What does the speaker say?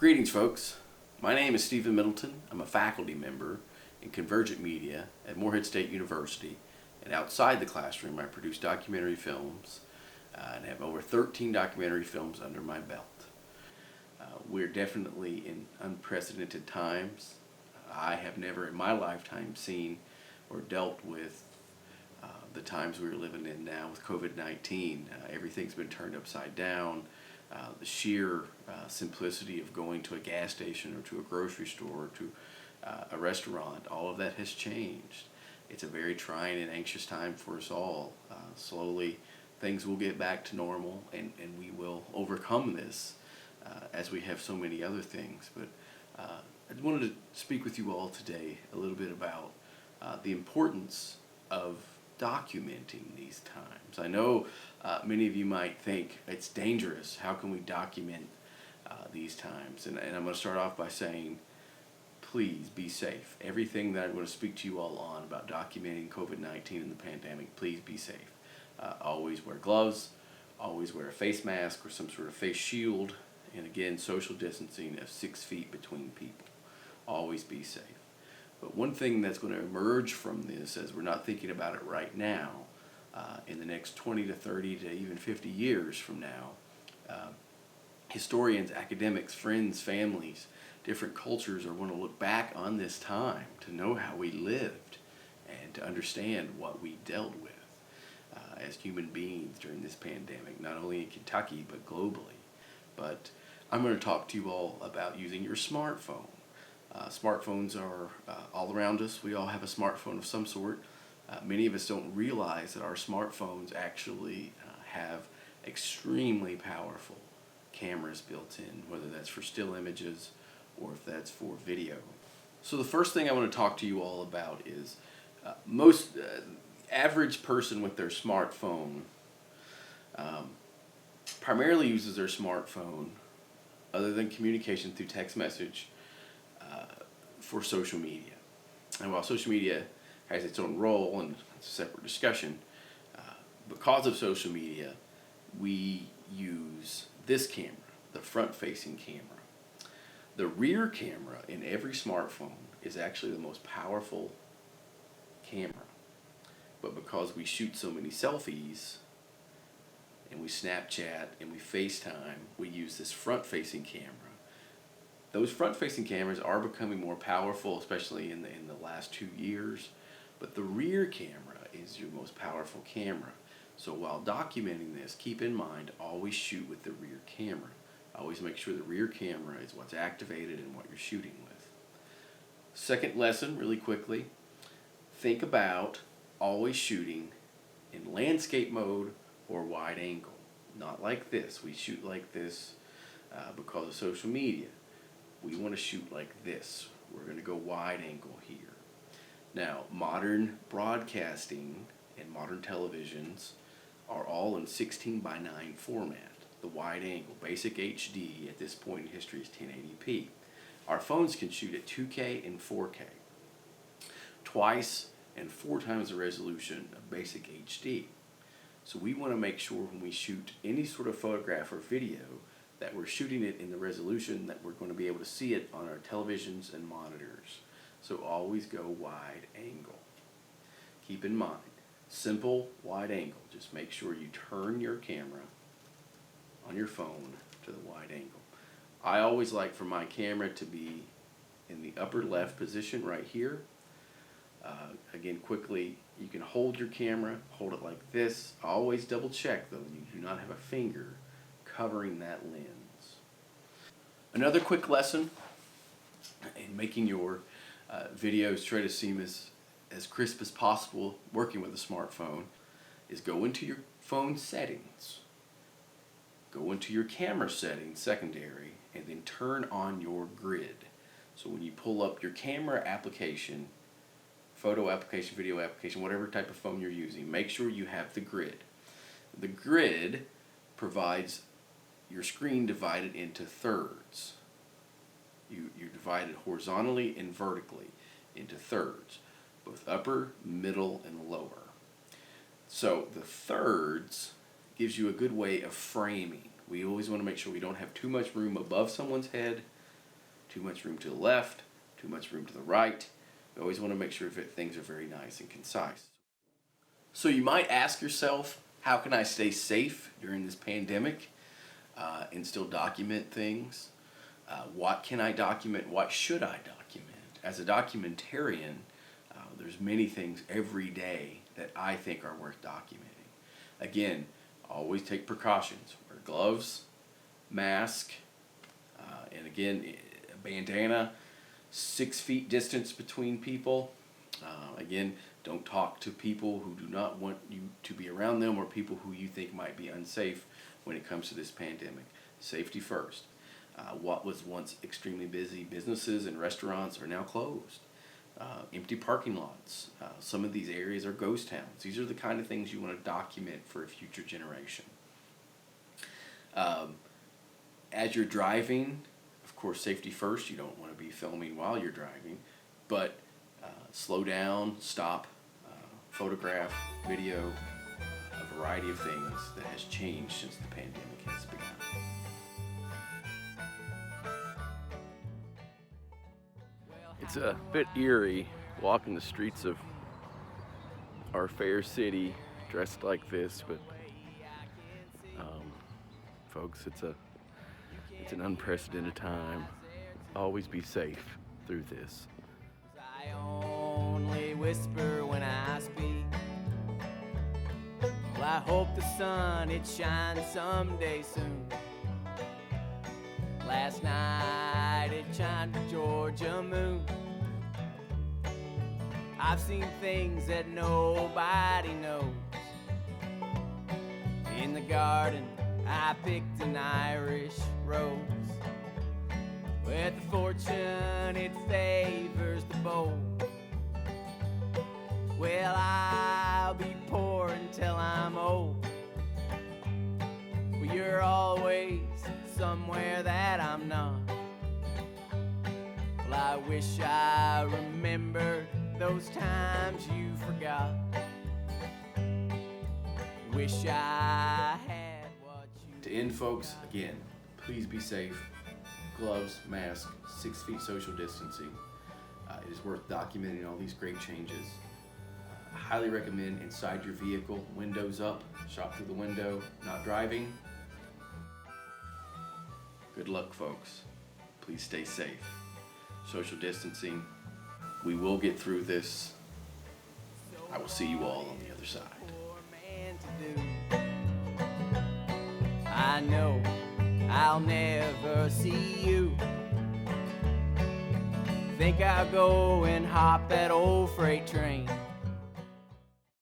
Greetings, folks. My name is Stephen Middleton. I'm a faculty member in Convergent Media at Morehead State University. And outside the classroom, I produce documentary films and have over 13 documentary films under my belt. We're definitely in unprecedented times. I have never in my lifetime seen or dealt with the times we're living in now with COVID-19. Everything's been turned upside down. The sheer simplicity of going to a gas station or to a grocery store or to a restaurant, all of that has changed. It's a very trying and anxious time for us all. Slowly things will get back to normal and we will overcome this as we have so many other things. But I wanted to speak with you all today a little bit about the importance of documenting these times. I know many of you might think it's dangerous. How can we document these times? And I'm going to start off by saying, please be safe. Everything that I'm going to speak to you all on about documenting COVID-19 and the pandemic, please be safe. Always wear gloves, always wear a face mask or some sort of face shield, and again, social distancing of 6 feet between people. Always be safe. But one thing that's going to emerge from this, as we're not thinking about it right now, in the next 20 to 30 to even 50 years from now, historians, academics, friends, families, different cultures are going to look back on this time to know how we lived and to understand what we dealt with as human beings during this pandemic, not only in Kentucky but globally. But I'm going to talk to you all about using your smartphone. Smartphones are all around us. We all have a smartphone of some sort. Many of us don't realize that our smartphones actually have extremely powerful cameras built in, whether that's for still images or if that's for video. So the first thing I want to talk to you all about is most average person with their smartphone primarily uses their smartphone, other than communication through text message, for social media. And while social media has its own role and it's a separate discussion, because of social media, we use this camera, the front-facing camera. The rear camera in every smartphone is actually the most powerful camera. But because we shoot so many selfies, and we Snapchat, and we FaceTime, we use this front-facing camera. Those front-facing cameras are becoming more powerful, especially in the last 2 years. But the rear camera is your most powerful camera. So while documenting this, keep in mind, always shoot with the rear camera. Always make sure the rear camera is what's activated and what you're shooting with. Second lesson, really quickly, think about always shooting in landscape mode or wide angle. Not like this. We shoot like this because of social media. We want to shoot like this. We're going to go wide angle here. Now, modern broadcasting and modern televisions are all in 16:9 format. The wide angle, basic HD at this point in history is 1080p. Our phones can shoot at 2K and 4K. Twice and 4 times the resolution of basic HD. So we want to make sure when we shoot any sort of photograph or video that we're shooting it in the resolution that we're going to be able to see it on our televisions and monitors. So always go wide angle. Keep in mind, simple wide angle. Just make sure you turn your camera on your phone to the wide angle. I always like for my camera to be in the upper left position right here. Again, quickly, you can hold your camera, hold it like this. Always double check though, you do not have a finger covering that lens. Another quick lesson in making your videos try to seem as crisp as possible working with a smartphone is go into your phone settings, go into your camera settings, secondary, and then turn on your grid. So when you pull up your camera application, photo application, video application, whatever type of phone you're using, make sure you have the grid. The grid provides your screen divided into thirds. You divide it horizontally and vertically into thirds, both upper, middle, and lower. So the thirds gives you a good way of framing. We always want to make sure we don't have too much room above someone's head too much room to the left, too much room to the right. We always want to make sure that things are very nice and concise. So you might ask yourself, how can I stay safe during this pandemic and still document things? What can I document? What should I document? As a documentarian, there's many things every day that I think are worth documenting. Again, always take precautions. Wear gloves, mask, and again, a bandana, 6 feet distance between people. Again, don't talk to people who do not want you to be around them or people who you think might be unsafe when it comes to this pandemic. Safety first. What was once extremely busy businesses and restaurants are now closed. Empty parking lots. Some of these areas are ghost towns. These are the kind of things you want to document for a future generation. As you're driving, of course, safety first. You don't want to be filming while you're driving, but slow down, stop, photograph, video, a variety of things that has changed since the pandemic has begun. It's a bit eerie walking the streets of our fair city dressed like this, but folks, it's an unprecedented time. Always be safe through this. I only whisper when I speak. Well, I hope the sun it shines someday soon. Last night it shined the Georgia moon. I've seen things that nobody knows. In the garden I picked an Irish rose. With the fortune it favors the bold. Well, I'll be poor until I'm old. Well, you're always somewhere that I'm not. Well, I wish I remembered those times you forgot. Wish I had what you... To end, folks, again, please be safe. Gloves, mask, 6 feet social distancing. It is worth documenting all these great changes. I highly recommend inside your vehicle, windows up, shop through the window, not driving. Good luck, folks. Please stay safe. Social distancing. We will get through this. I will see you all on the other side. I know I'll never see you. Think I'll go and hop that old freight train.